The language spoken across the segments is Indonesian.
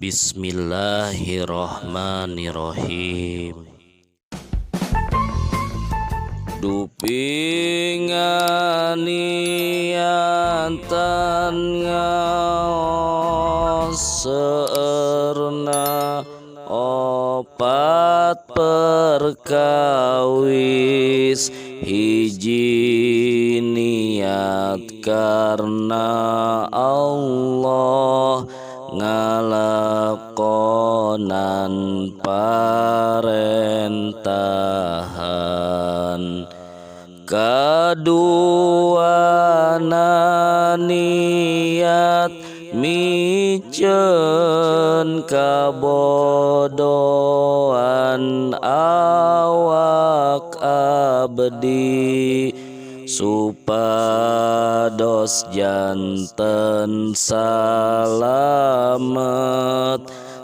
Bismillahirrahmanirrahim. Dupinganiantan ngaos seerna opat perkawis, hiji niat karna Allah ngalakonan parentahan, kaduana niat micen kabodohan awak abdi, supados janten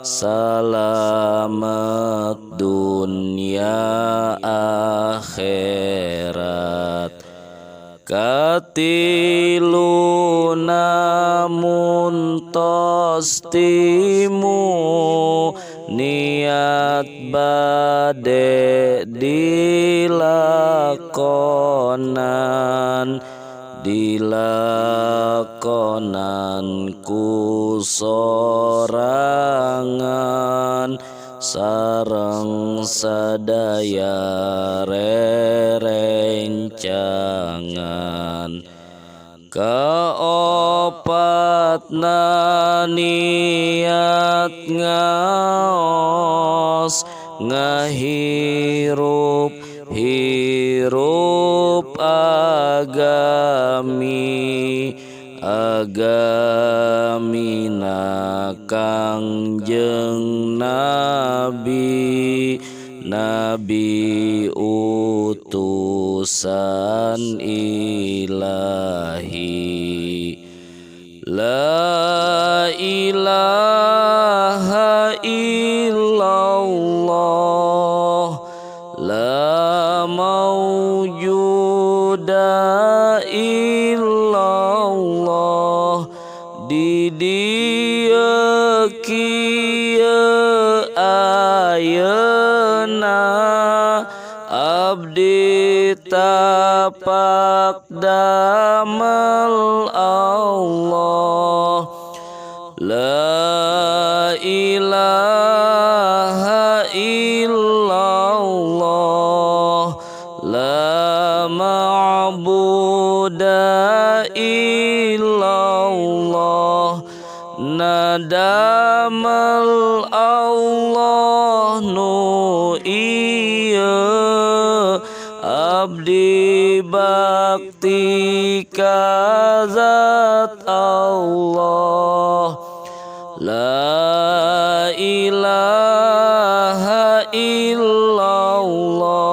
salamet dunia akhirat. Katilu namun tos timu niat bade dilakonan ku sorangan sareng sadaya rerencangan. Kaopatna niat ngaos ngahirup agamina Kangjeng Nabi utusan ilahi. La ilaha illallah, la mawjuda illallah, di dia kieu ayeuna abdi tapak damel Allah. La ilaha illallah, la ma'buda illallah, nadamal Allah nu ieu abdi bakti ka zat Allah. La ilaha illallah,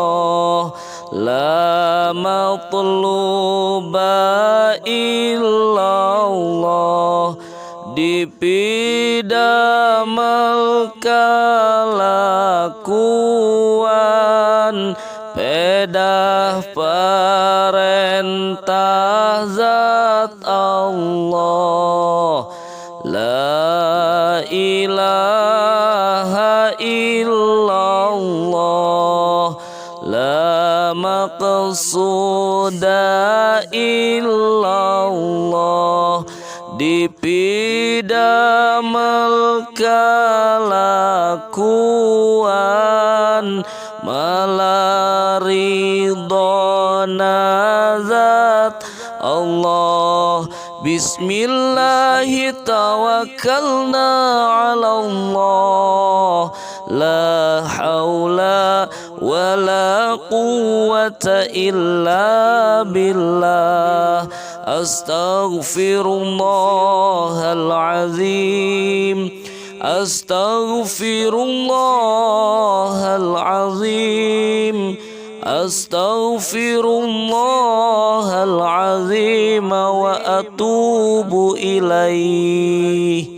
la matluba illallah, dipidamel kalakuan pedah parentah zat Allah. La ilaha illallah, la maqsuda illallah, dipidamel kalakuan malaridona zat Allah. Bismillahi tawakkalna ala Allah, la haula wa la quwwata illa billah. Astaghfirullahal azim, astaghfirullahal azim, astaghfirullahal azim wa atubu ilaih.